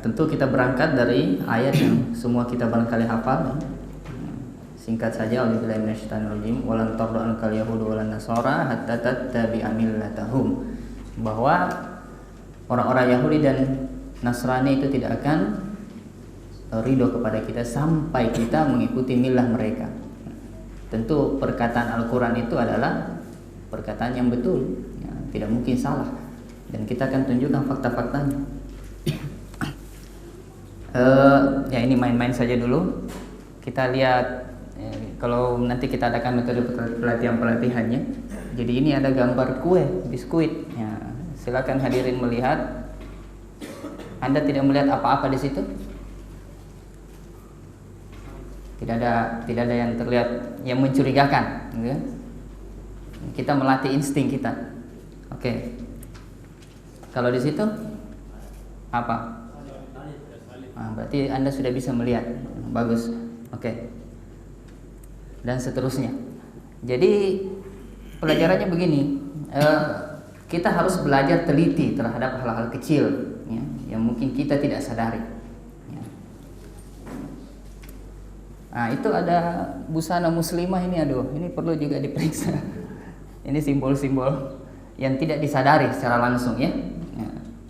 tentu kita berangkat dari ayat yang semua kita barangkali hafal. Singkat saja, auzubillahi minasyaitonirrajim, walan tarda ankal yahudu walan nasara hatta tattabi'a millatahum, bahwa orang-orang Yahudi dan Nasrani itu tidak akan ridho kepada kita sampai kita mengikuti milah mereka. Tentu perkataan Al-Quran itu adalah perkataan yang betul, ya, tidak mungkin salah, dan kita akan tunjukkan fakta-faktanya. Ya ini main-main saja dulu. Kita lihat kalau nanti kita adakan metode pelatihan-pelatihannya. Jadi ini ada gambar kue, biskuit. Ya, silakan hadirin melihat. Anda tidak melihat apa-apa di situ? Tidak ada yang terlihat yang mencurigakan, gitu. Kita melatih insting kita. Oke. Kalau di situ apa? Berarti Anda sudah bisa melihat. Bagus. Oke. Dan seterusnya. Jadi pelajarannya begini, kita harus belajar teliti terhadap hal-hal kecil, ya, yang mungkin kita tidak sadari. Ya. Nah, itu ada busana muslimah ini, ini perlu juga diperiksa. Ini simbol-simbol yang tidak disadari secara langsung, ya.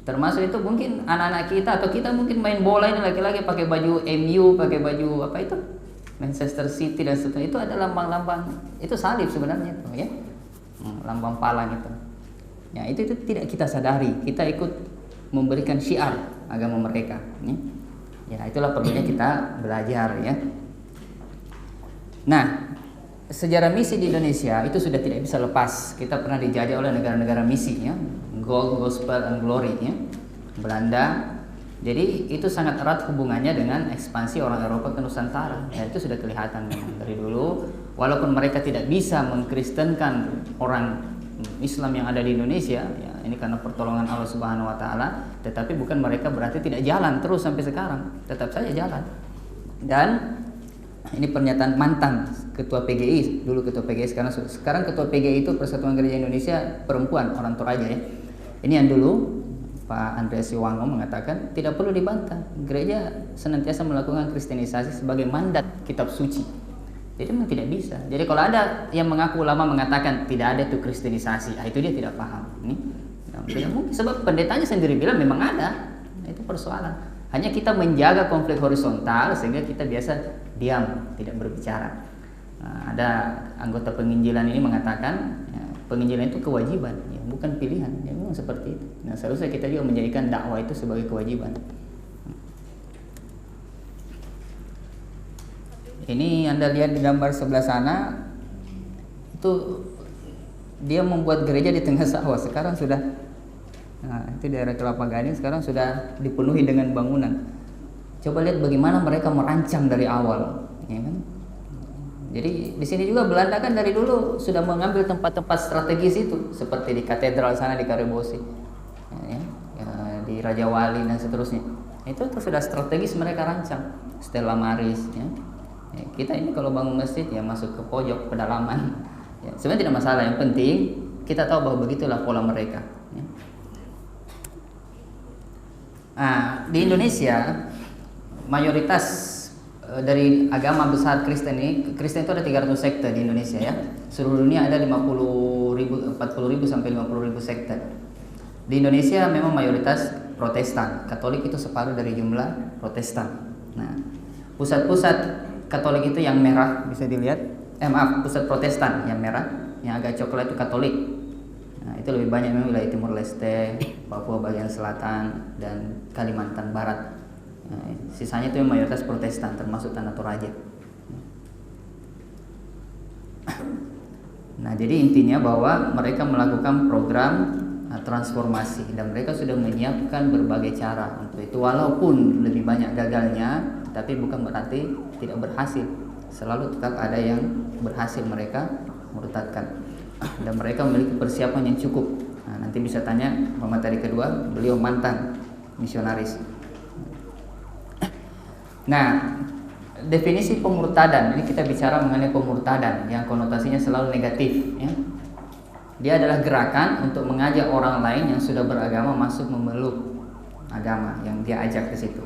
Termasuk itu mungkin anak-anak kita atau kita mungkin main bola ini laki-laki pakai baju MU, pakai baju apa itu, Manchester City dan seterusnya, itu ada lambang-lambang, itu salib sebenarnya itu, ya, lambang palang itu. Ya, itu tidak kita sadari, kita ikut memberikan syiar agama mereka. Ya, itulah perlunya kita belajar, ya. Nah, sejarah misi di Indonesia itu sudah tidak bisa lepas. Kita pernah dijajah oleh negara-negara misi, ya. Gold, Gospel, and Glory, ya. Belanda. Jadi itu sangat erat hubungannya dengan ekspansi orang Eropa ke Nusantara. Ya, itu sudah kelihatan memang dari dulu. Walaupun mereka tidak bisa mengkristenkan orang Islam yang ada di Indonesia, ya, ini karena pertolongan Allah Subhanahu Wa Taala. Tetapi bukan mereka berarti tidak jalan terus sampai sekarang. Tetap saja jalan. Dan ini pernyataan mantan ketua PGI, dulu ketua PGI, sekarang ketua PGI itu Persatuan Gereja Indonesia Perempuan, orang Toraja, ya. Ini yang dulu Pak Andreas Siwango mengatakan tidak perlu dibantah, gereja senantiasa melakukan kristenisasi sebagai mandat kitab suci. Jadi memang tidak bisa. Jadi kalau ada yang mengaku ulama mengatakan tidak ada itu kristenisasi, itu dia tidak paham. Ini tidak mungkin, sebab pendetanya sendiri bilang memang ada. Itu persoalan. Hanya kita menjaga konflik horizontal sehingga kita biasa diam, tidak berbicara. Nah, ada anggota penginjilan ini mengatakan, ya, penginjilan itu kewajiban, ya, bukan pilihan. Ya, memang seperti itu. Nah, seharusnya kita juga menjadikan dakwah itu sebagai kewajiban. Ini Anda lihat di gambar sebelah sana, itu dia membuat gereja di tengah sawah. Sekarang sudah, nah, itu daerah Kelapa Gading, sekarang sudah dipenuhi dengan bangunan. Coba lihat bagaimana mereka merancang dari awal, ya kan? Jadi di sini juga Belanda kan dari dulu sudah mengambil tempat-tempat strategis itu, seperti di katedral sana di Karebosi, ya, di Raja Wali dan seterusnya. Itu sudah strategis mereka rancang. Stella Maris, ya. Ya, kita ini kalau bangun masjid ya masuk ke pojok pedalaman. Ya, sebenarnya tidak masalah, yang penting kita tahu bahwa begitulah pola mereka. Ya. Nah, di Indonesia mayoritas dari agama besar Kristen ini, Kristen itu ada 300 sekte di Indonesia, ya. Seluruh dunia ada 40.000 sampai 50.000 sekte. Di Indonesia memang mayoritas Protestan. Katolik itu separuh dari jumlah Protestan. Nah, pusat-pusat Katolik itu yang merah bisa dilihat. Pusat Protestan yang merah, yang agak coklat itu Katolik. Nah, itu lebih banyak memang wilayah Timur Leste, Papua bagian selatan, dan Kalimantan Barat. Nah, sisanya itu mayoritas Protestan, termasuk Tanah Toraja. Nah, jadi intinya bahwa mereka melakukan program transformasi dan mereka sudah menyiapkan berbagai cara untuk itu. Walaupun lebih banyak gagalnya, tapi bukan berarti tidak berhasil. Selalu tetap ada yang berhasil mereka murtadkan. Dan mereka memiliki persiapan yang cukup. Nah, nanti bisa tanya pemateri kedua, beliau mantan misionaris. Nah, definisi pemurtadan, ini kita bicara mengenai pemurtadan yang konotasinya selalu negatif, ya. Dia adalah gerakan untuk mengajak orang lain yang sudah beragama masuk memeluk agama yang dia ajak ke situ.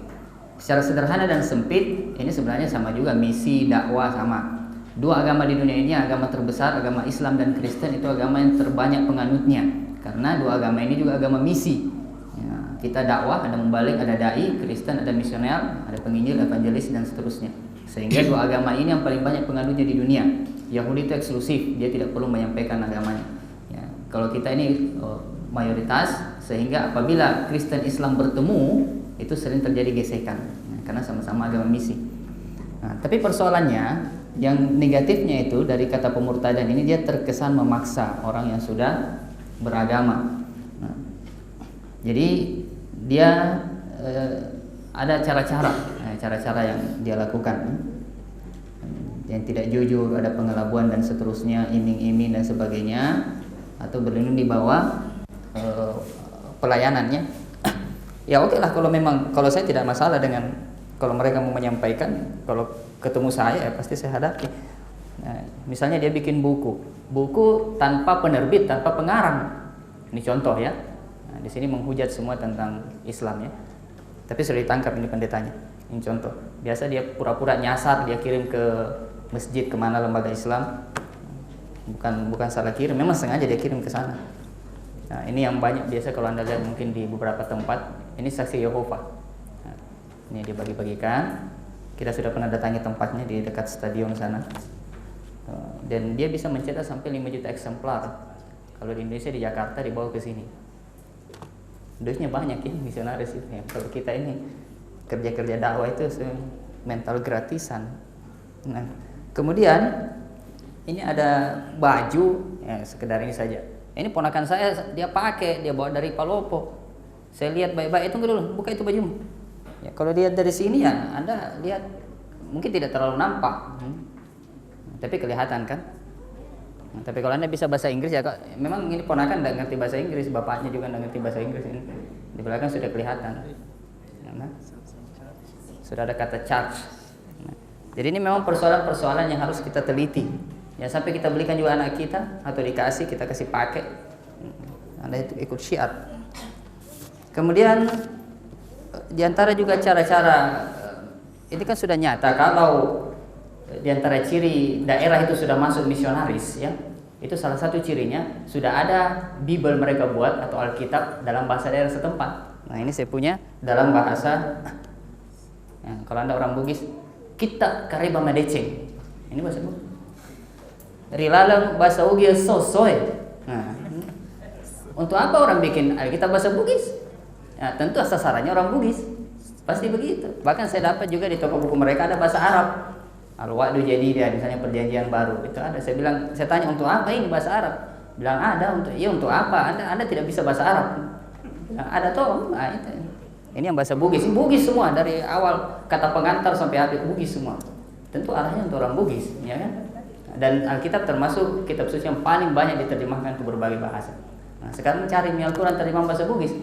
Secara sederhana dan sempit, ini sebenarnya sama juga, misi dakwah sama. Dua agama di dunia ini, agama terbesar, agama Islam dan Kristen, itu agama yang terbanyak penganutnya. Karena dua agama ini juga agama misi. Ya, kita dakwah, ada membalik, ada dai, Kristen ada misioner, ada penginjil, evangelis dan seterusnya. Sehingga dua agama ini yang paling banyak penganutnya di dunia. Yahudi itu eksklusif, dia tidak perlu menyampaikan agamanya. Ya, kalau kita ini mayoritas, sehingga apabila Kristen Islam bertemu, itu sering terjadi gesekan, ya, karena sama-sama agama misi. Nah, tapi persoalannya yang negatifnya itu dari kata pemurtadan ini, dia terkesan memaksa orang yang sudah beragama. Nah, jadi dia ada cara-cara yang dia lakukan yang tidak jujur, ada pengelabuan dan seterusnya, iming-iming dan sebagainya, atau berlindung di bawah pelayanannya. Ya oke lah, kalau saya tidak masalah dengan kalau mereka mau menyampaikan, kalau ketemu saya ya pasti saya hadapi. Nah, misalnya dia bikin buku tanpa penerbit, tanpa pengarang. Ini contoh ya. Nah, di sini menghujat semua tentang Islam ya. Tapi sudah ditangkap ini pendetanya. Ini contoh. Biasa dia pura-pura nyasar, dia kirim ke masjid, kemana lembaga Islam. Bukan salah kirim, memang sengaja dia kirim ke sana. Nah, ini yang banyak biasa kalau Anda lihat mungkin di beberapa tempat. Ini saksi Yehova. Nah, ini dibagi-bagikan. Kita sudah pernah datangi tempatnya di dekat stadion sana. Dan dia bisa mencetak sampai 5 juta eksemplar. Kalau di Indonesia, di Jakarta, dibawa ke sini. Duitnya banyak ya, misionaris itu ya. Kalau kita ini kerja-kerja dakwah itu mental gratisan. Nah, kemudian ini ada baju, ya sekedar ini saja. Ini ponakan saya, dia pakai, dia bawa dari Palopo. Saya lihat baik-baik, tunggu dulu, buka itu bajumu. Ya, kalau lihat dari sini ya, Anda lihat mungkin tidak terlalu nampak, tapi kelihatan kan. Nah, tapi kalau Anda bisa bahasa Inggris ya, memang ini ponakan tidak ngerti bahasa Inggris, bapaknya juga tidak ngerti bahasa Inggris. Ini di belakang sudah kelihatan. Nah, sudah ada kata charge. Nah, jadi ini memang persoalan-persoalan yang harus kita teliti. Ya sampai kita belikan juga anak kita atau dikasih, kita kasih pakai. Anda itu ikut syiar. Kemudian diantara juga cara-cara ini kan sudah nyata kalau diantara ciri daerah itu sudah masuk misionaris ya, itu salah satu cirinya sudah ada Bible mereka buat atau Alkitab dalam bahasa daerah setempat. Nah ini saya punya dalam bahasa ya, kalau Anda orang Bugis kita kariba madeceng, ini bahasa Bugis. Rilalang bahasa Ugis sosoy. Nah, untuk apa orang bikin Alkitab bahasa Bugis? Ya, tentu sasarannya orang Bugis, pasti begitu. Bahkan saya dapat juga di toko buku mereka ada bahasa Arab. Al-Wa'du Jadida, misalnya perjanjian baru. Itu ada. Saya tanya untuk apa ini bahasa Arab? Bilang ada untuk apa? Anda tidak bisa bahasa Arab. Bilang ada toh. Nah, itu. Ini yang bahasa Bugis. Ini Bugis semua dari awal kata pengantar sampai habis Bugis semua. Tentu arahnya untuk orang Bugis, ya kan? Dan Alkitab termasuk kitab suci yang paling banyak diterjemahkan ke berbagai bahasa. Nah, sekarang cari Al-Quran terjemahan bahasa Bugis.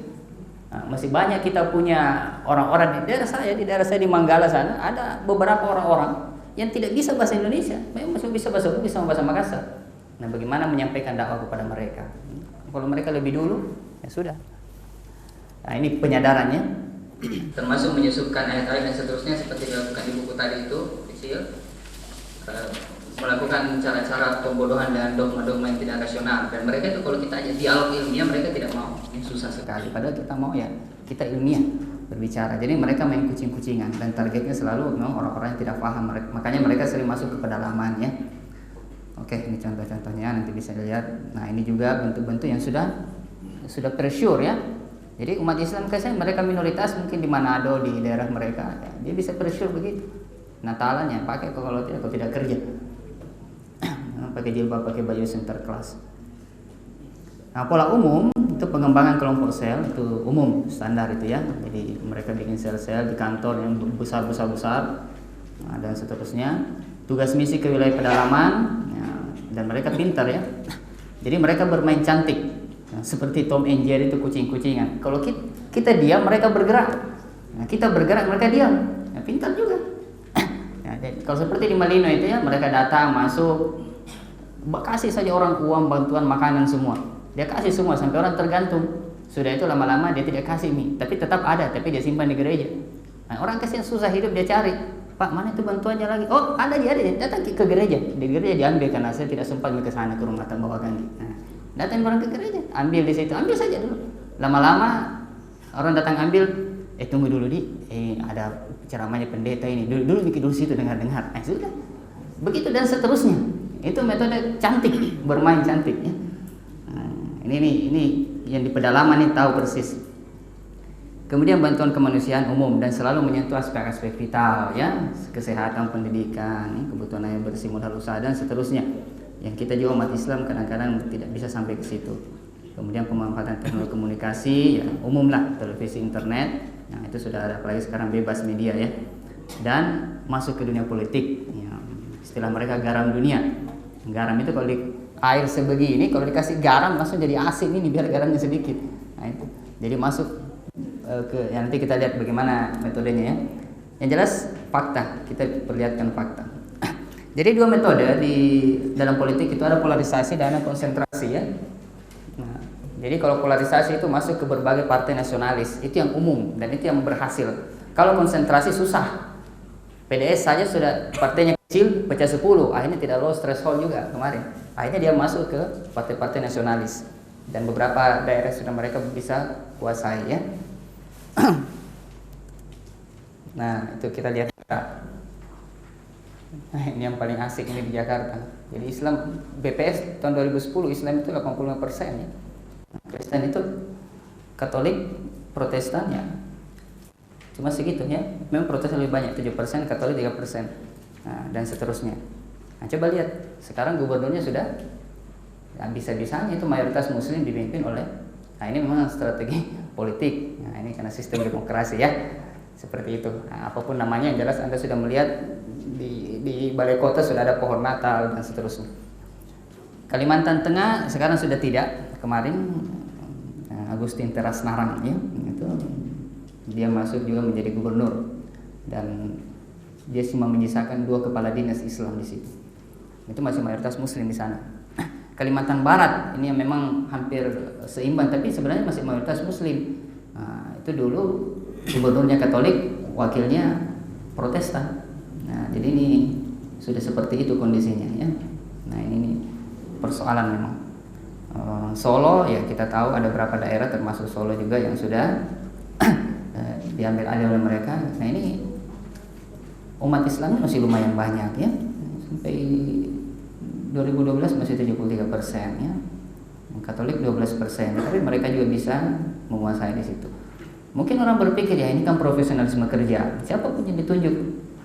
Nah, masih banyak kita punya orang-orang di daerah saya di Manggala sana ada beberapa orang-orang yang tidak bisa bahasa Indonesia, memang masih bisa bahasa Bugis sama bahasa Makassar. Nah, bagaimana menyampaikan dakwah kepada mereka? Kalau mereka lebih dulu, ya sudah. Nah, ini penyadarannya, termasuk menyusupkan ayat-ayat dan seterusnya seperti dilakukan di buku tadi itu kecil, melakukan cara-cara pembodohan dan dogma-dogma yang tidak rasional. Dan mereka itu kalau kita ajak dialog ilmiah mereka tidak mau. Ini susah sekali. Padahal kita mau ya, kita ilmiah berbicara. Jadi mereka main kucing-kucingan dan targetnya selalu memang orang-orang yang tidak paham. Makanya mereka sering masuk ke pedalaman ya. Oke, ini contoh-contohnya nanti bisa dilihat. Nah, ini juga bentuk-bentuk yang sudah pressure ya. Jadi umat Islam kayaknya mereka minoritas mungkin di Manado di daerah mereka, ya, dia bisa pressure begitu. Natalannya pakai kalau tidak kerja. Pakai jilbab, pakai baju center class. Nah, pola umum itu pengembangan kelompok sel itu umum standar itu ya. Jadi mereka bikin sel-sel di kantor yang besar, nah, dan seterusnya. Tugas misi ke wilayah pedalaman, ya, dan mereka pintar ya. Jadi mereka bermain cantik, nah, seperti Tom and Jerry itu kucing-kucingan. Kalau kita diam, mereka bergerak. Nah, kita bergerak, mereka diam. Ya, pintar juga. Ya, jadi, kalau seperti di Malino itu ya, mereka datang masuk. Kasih saja orang uang, bantuan, makanan semua. Dia kasih semua sampai orang tergantung. Sudah itu lama-lama dia tidak kasih mie, tapi tetap ada, tapi dia simpan di gereja. Nah, orang kasihan susah hidup dia cari, Pak mana itu bantuannya lagi? Oh ada datang ke gereja, di gereja diambil karena saya tidak sempat ke sana ke rumah bawakan. Nah, datang orang ke gereja, ambil di situ, ambil saja dulu. Lama-lama orang datang ambil, tunggu dulu ada ceramahnya pendeta ini, dulu bikin dulu situ dengar-dengar. Sudah, begitu dan seterusnya. Itu metode cantik, bermain cantik. Ya. Nah, ini yang di pedalaman ini tahu persis. Kemudian bantuan kemanusiaan umum dan selalu menyentuh aspek-aspek vital, ya, kesehatan, pendidikan, kebutuhan air bersih, modal usaha dan seterusnya. Yang kita juga umat Islam kadang-kadang tidak bisa sampai ke situ. Kemudian pemanfaatan teknologi komunikasi, ya, umum lah, televisi, internet. Nah itu sudah ada, apalagi sekarang bebas media ya. Dan masuk ke dunia politik, ya, istilah mereka garam dunia. Garam itu kalau di air sebegini, kalau dikasih garam langsung jadi asin ini biar garamnya sedikit. Nah itu, jadi masuk ya, nanti kita lihat bagaimana metodenya ya. Yang jelas fakta, kita perlihatkan fakta. Jadi dua metode di dalam politik itu ada polarisasi dan ada konsentrasi ya. Nah, jadi kalau polarisasi itu masuk ke berbagai partai nasionalis, itu yang umum dan itu yang berhasil. Kalau konsentrasi susah. PDS saja sudah partainya kecil, pecah 10, akhirnya tidak lolos threshold juga kemarin. Akhirnya dia masuk ke partai-partai nasionalis dan beberapa daerah sudah mereka bisa kuasai ya. Nah itu kita lihat. Nah ini yang paling asik ini di Jakarta. Jadi Islam BPS tahun 2010 Islam itu 85% ya. Kristen itu Katolik, Protestan ya cuma segitu ya. Memang Protestan lebih banyak 7%, Katolik 3%. Nah, dan seterusnya. Nah coba lihat sekarang gubernurnya sudah ya, bisa-bisanya itu mayoritas Muslim dipimpin oleh. Nah ini memang strategi politik. Nah ini karena sistem demokrasi ya seperti itu. Nah, apapun namanya yang jelas Anda sudah melihat di balai kota sudah ada pohon Natal dan seterusnya. Kalimantan Tengah sekarang sudah tidak. Kemarin Agustin Teras Narang ya itu dia masuk juga menjadi gubernur dan dia cuma menyisakan 2 kepala dinas Islam di situ. Itu masih mayoritas Muslim di sana. Kalimantan Barat ini yang memang hampir seimbang tapi sebenarnya masih mayoritas Muslim. Nah, itu dulu gubernurnya Katolik, wakilnya Protestan. Nah, jadi ini sudah seperti itu kondisinya ya. Nah, ini persoalan memang. Solo ya kita tahu ada beberapa daerah termasuk Solo juga yang sudah diambil alih oleh mereka. Nah, ini umat Islam masih lumayan banyak ya. Sampai 2012 masih 73% ya. Katolik 12%, tapi mereka juga bisa menguasai di situ. Mungkin orang berpikir ya ini kan profesionalisme kerja. Siapapun yang ditunjuk,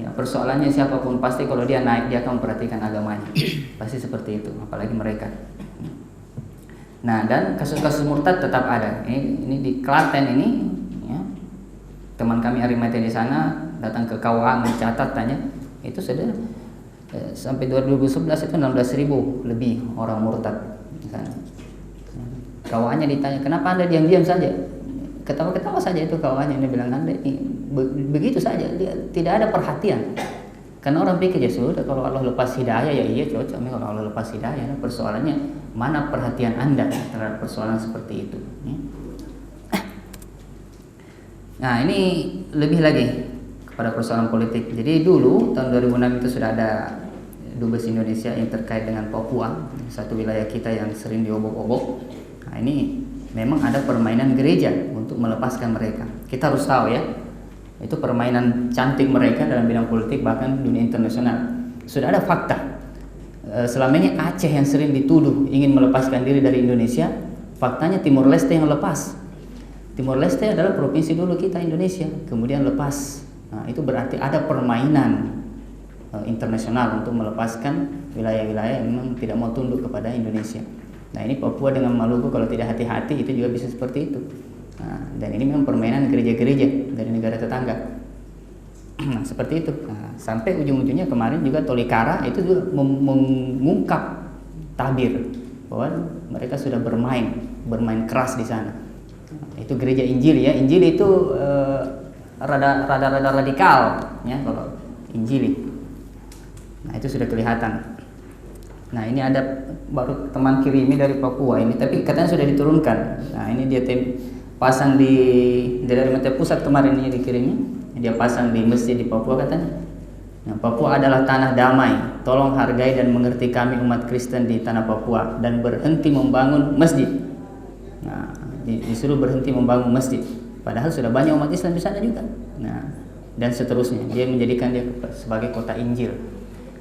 ya persoalannya siapapun pasti kalau dia naik dia akan memperhatikan agamanya. Pasti seperti itu, apalagi mereka. Nah, dan kasus-kasus murtad tetap ada. Ini di Klaten ini ya. Teman kami Arimate di sana datang ke KUA mencatat tanya, itu sudah sampai 2011 itu 16.000 lebih orang murtad di sana. KUA-nya ditanya, "Kenapa Anda diam-diam saja?" Ketawa-ketawa saja itu kawannya, ini bilang Anda begitu saja, dia tidak ada perhatian. Karena orang pikir ya sudah kalau Allah lepas hidayah ya iya cocok, kalau Allah lepas hidayah. Persoalannya mana perhatian Anda terhadap persoalan seperti itu. Nah ini lebih lagi kepada persoalan politik. Jadi dulu tahun 2006 itu sudah ada Dubes Indonesia yang terkait dengan Papua, satu wilayah kita yang sering diobok-obok. Nah ini memang ada permainan gereja untuk melepaskan mereka. Kita harus tahu ya, itu permainan cantik mereka dalam bidang politik bahkan dunia internasional. Sudah ada fakta. Selama ini Aceh yang sering dituduh ingin melepaskan diri dari Indonesia, faktanya Timor Leste yang lepas. Timor Leste adalah provinsi dulu kita Indonesia, kemudian lepas. Nah, itu berarti ada permainan internasional untuk melepaskan wilayah-wilayah yang memang tidak mau tunduk kepada Indonesia. Nah ini Papua dengan Maluku kalau tidak hati-hati itu juga bisa seperti itu. Nah, dan ini memang permainan gereja-gereja dari negara tetangga. Nah, seperti itu. Nah, sampai ujung-ujungnya kemarin juga Tolikara itu juga mengungkap tabir bahwa mereka sudah bermain keras di sana. Nah, itu gereja Injili ya. Injili itu rada radikal ya kalau Injili. Nah itu sudah kelihatan. Nah ini ada baru teman kirimi dari Papua ini, tapi katanya sudah diturunkan. Nah ini dia pasang dari Mata Pusat kemarin ini dikirimi, dia pasang di masjid di Papua katanya. Nah, Papua adalah tanah damai, tolong hargai dan mengerti kami umat Kristen di tanah Papua dan berhenti membangun masjid. Nah disuruh berhenti membangun masjid, padahal sudah banyak umat Islam di sana juga. Nah dan seterusnya, dia menjadikan dia sebagai kota Injil.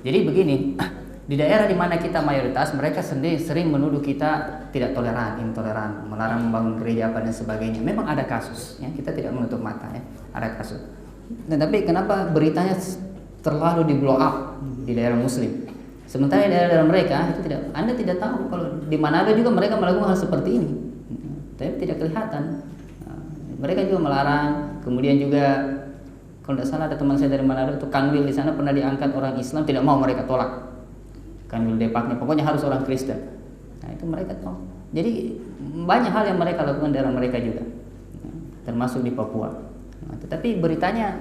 Jadi begini, di daerah di mana kita mayoritas, mereka sering menuduh kita tidak toleran, intoleran, melarang membangun gereja apa dan sebagainya. Memang ada kasus, ya, kita tidak menutup mata, ya, ada kasus. Nah, tapi kenapa beritanya terlalu di blow up di daerah Muslim? Sementara di daerah mereka itu tidak, Anda tidak tahu kalau di Manado juga mereka melakukan hal seperti ini, tapi tidak kelihatan. Mereka juga melarang, kemudian juga kalau tidak salah ada teman saya dari Manado itu kanwil di sana pernah diangkat orang Islam, tidak mau, mereka tolak. Kanwil depaknya pokoknya harus orang Kristen. Nah itu mereka tahu. Jadi banyak hal yang mereka lakukan daerah mereka juga, termasuk di Papua. Nah, tetapi beritanya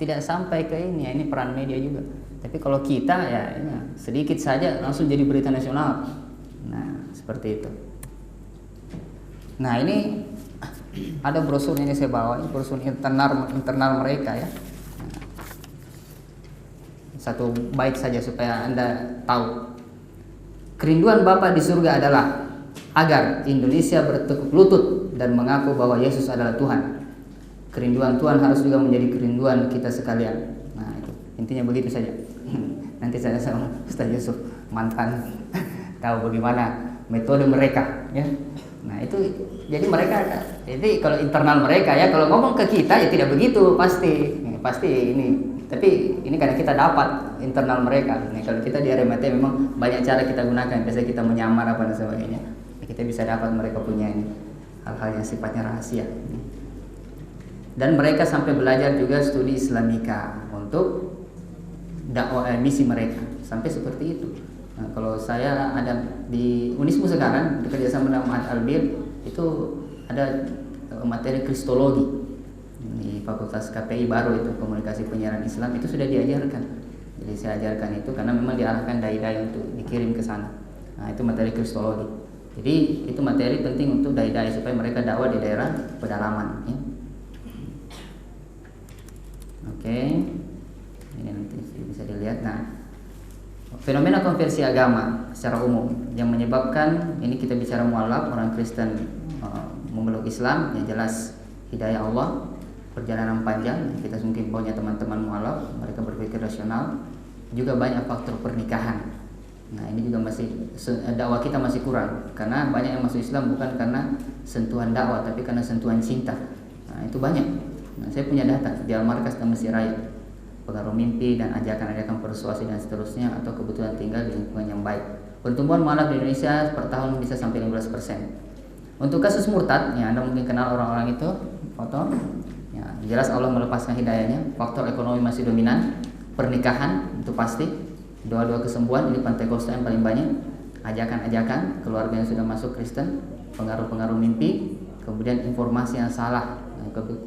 tidak sampai ke ini, ya, ini peran media juga. Tapi kalau kita ya sedikit saja langsung jadi berita nasional. Nah seperti itu. Nah ini ada brosur ini saya bawa, ini brosur internal mereka ya. Satu bait saja supaya Anda tahu. Kerinduan Bapa di surga adalah agar Indonesia bertekuk lutut dan mengaku bahwa Yesus adalah Tuhan. Kerinduan Tuhan harus juga menjadi kerinduan kita sekalian. Nah itu intinya begitu saja. Nanti saya sama Ustaz Yusuf mantan tahu bagaimana metode mereka ya. Nah itu jadi mereka, jadi kalau internal mereka ya, kalau ngomong ke kita ya tidak begitu pasti ini. Tapi ini karena kita dapat internal mereka. Nah, kalau kita di RMT memang banyak cara kita gunakan. Biasanya kita menyamar apa dan sebagainya. Kita bisa dapat mereka punya ini hal-hal yang sifatnya rahasia. Dan mereka sampai belajar juga studi Islamika untuk dakwah misi mereka. Sampai seperti itu. Nah, kalau saya ada di Unismu sekarang bekerjasama dengan Muhammad Albir itu ada materi kristologi di Fakultas KPI baru itu komunikasi penyiaran Islam itu sudah diajarkan. Jadi saya ajarkan itu karena memang diarahkan dai-dai untuk dikirim ke sana. Nah itu materi kristologi. Jadi itu materi penting untuk dai-dai supaya mereka dakwah di daerah pedalaman. Ya. Oke, ini nanti bisa dilihat. Nah. Fenomena konversi agama secara umum yang menyebabkan ini kita bicara mualaf orang Kristen memeluk Islam yang jelas hidayah Allah, perjalanan panjang, kita mungkin punya teman-teman mualaf mereka berpikir rasional, juga banyak faktor pernikahan. Nah ini juga masih dakwah kita masih kurang karena banyak yang masuk Islam bukan karena sentuhan dakwah tapi karena sentuhan cinta. Nah itu banyak. Nah, saya punya data di Al-Markas dan Masjid Raya. Pengaruh mimpi dan ajakan-ajakan persuasi dan seterusnya atau kebutuhan tinggal di lingkungan yang baik. Pertumbuhan mualaf di Indonesia per tahun bisa sampai 15%. Untuk kasus murtad, ya Anda mungkin kenal orang-orang itu, foto. Ya, jelas Allah melepaskan hidayahnya. Faktor ekonomi masih dominan. Pernikahan itu pasti. Doa-doa kesembuhan ini Pentakosta yang paling banyak. Ajakan-ajakan keluarga yang sudah masuk Kristen, pengaruh-pengaruh mimpi, kemudian informasi yang salah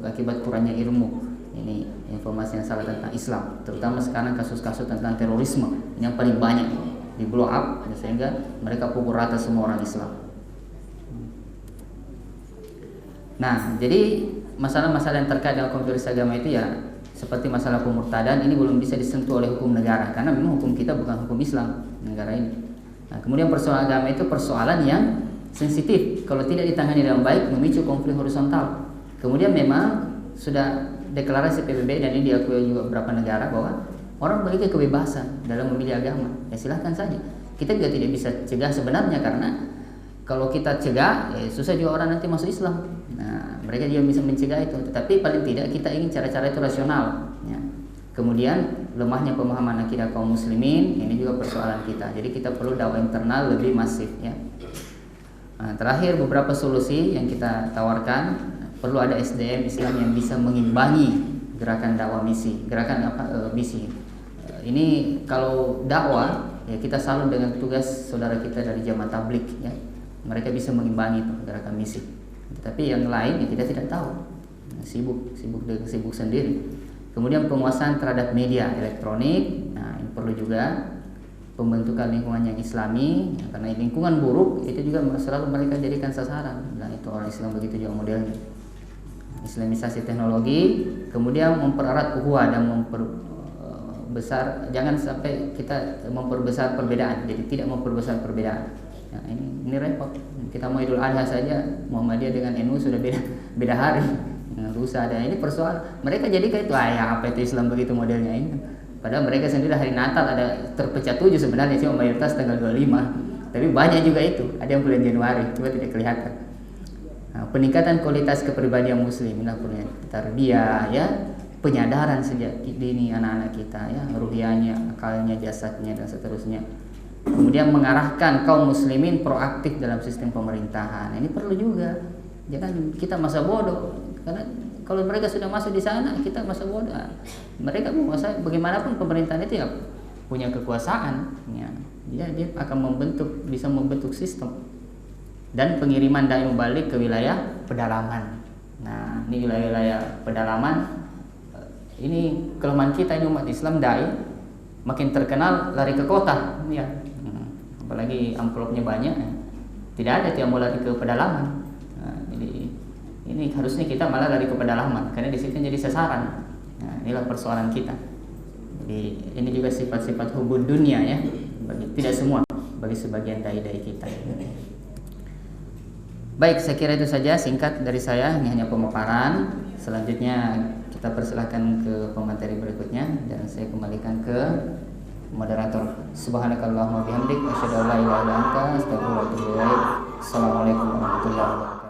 akibat kurangnya ilmu. Ini informasi yang salah tentang Islam, terutama sekarang kasus-kasus tentang terorisme ini yang paling banyak di blow up sehingga mereka pukul rata semua orang Islam. Nah, jadi masalah-masalah yang terkait dengan konversi agama itu ya seperti masalah pemurtadan ini belum bisa disentuh oleh hukum negara karena memang hukum kita bukan hukum Islam negara ini. Nah, kemudian persoalan agama itu persoalan yang sensitif, kalau tidak ditangani dengan baik memicu konflik horizontal. Kemudian memang sudah deklarasi PBB dan ini diakui juga beberapa negara bahwa orang memiliki kebebasan dalam memilih agama. Ya silahkan saja. Kita juga tidak bisa cegah sebenarnya karena kalau kita cegah ya susah juga orang nanti masuk Islam. Nah mereka juga bisa mencegah itu. Tetapi paling tidak kita ingin cara-cara itu rasional. Ya. Kemudian lemahnya pemahaman akidah kaum muslimin ini juga persoalan kita. Jadi kita perlu dakwah internal lebih masif. Ya. Nah, terakhir beberapa solusi yang kita tawarkan. Perlu ada SDM Islam yang bisa mengimbangi gerakan dakwah misi, gerakan misi. Ini kalau dakwah ya kita salut dengan tugas saudara kita dari Jamaah Tabligh ya. Mereka bisa mengimbangi itu gerakan misi. Tetapi yang lain ya kita tidak tahu. Sibuk sendiri. Kemudian penguasaan terhadap media elektronik. Nah, ini perlu juga pembentukan lingkungan yang islami, ya, karena lingkungan buruk itu juga selalu mereka jadikan sasaran. Nah, itu orang Islam begitu juga modelnya. Islamisasi teknologi, kemudian mempererat ukhuwah dan memperbesar, jangan sampai kita memperbesar perbedaan, jadi tidak memperbesar perbedaan. Nah, ini repot. Kita mau Idul Adha saja, Muhammadiyah dengan NU sudah beda hari. Nah, rusak ada. Ini persoalan. Mereka jadikan itu ya apa itu Islam begitu modelnya ini. Padahal mereka sendiri hari Natal ada terpecah 7 sebenarnya, cuma mayoritas tanggal 25. Tapi banyak juga itu, ada yang bulan Januari, cuma tidak kelihatan. Nah, peningkatan kualitas kepribadian muslim, punya tarbiyah ya, penyadaran sejak dini anak-anak kita ya, ruhiyahnya, akalnya, jasadnya dan seterusnya. Kemudian mengarahkan kaum muslimin proaktif dalam sistem pemerintahan. Ini perlu juga. Jangan kita masa bodoh, karena kalau mereka sudah masuk di sana, kita masa bodoh. Mereka menguasai, bagaimanapun pemerintahan itu ya punya kekuasaan ya. Dia akan bisa membentuk sistem. Dan pengiriman dai mubalik ke wilayah pedalaman. Nah, ini wilayah-wilayah pedalaman, ini kelemahan kita ini umat Islam, dai makin terkenal lari ke kota ya. Apalagi amplopnya banyak ya. Tidak ada yang mau lari ke pedalaman. Nah, jadi ini harusnya kita malah lari ke pedalaman, karena di situ jadi sasaran. Nah, inilah persoalan kita. Jadi ini juga sifat-sifat hubud dunia ya, tidak semua, bagi sebagian dai-dai kita. Baik, saya kira itu saja singkat dari saya. Ini hanya pemaparan. Selanjutnya kita persilahkan ke pemateri berikutnya, dan saya kembalikan ke moderator. Subhanakallahumma bihamdik, asyhadu an la ilaha illa anta, astaghfiruka wa atubu ilaik. Assalamualaikum warahmatullahi wabarakatuh.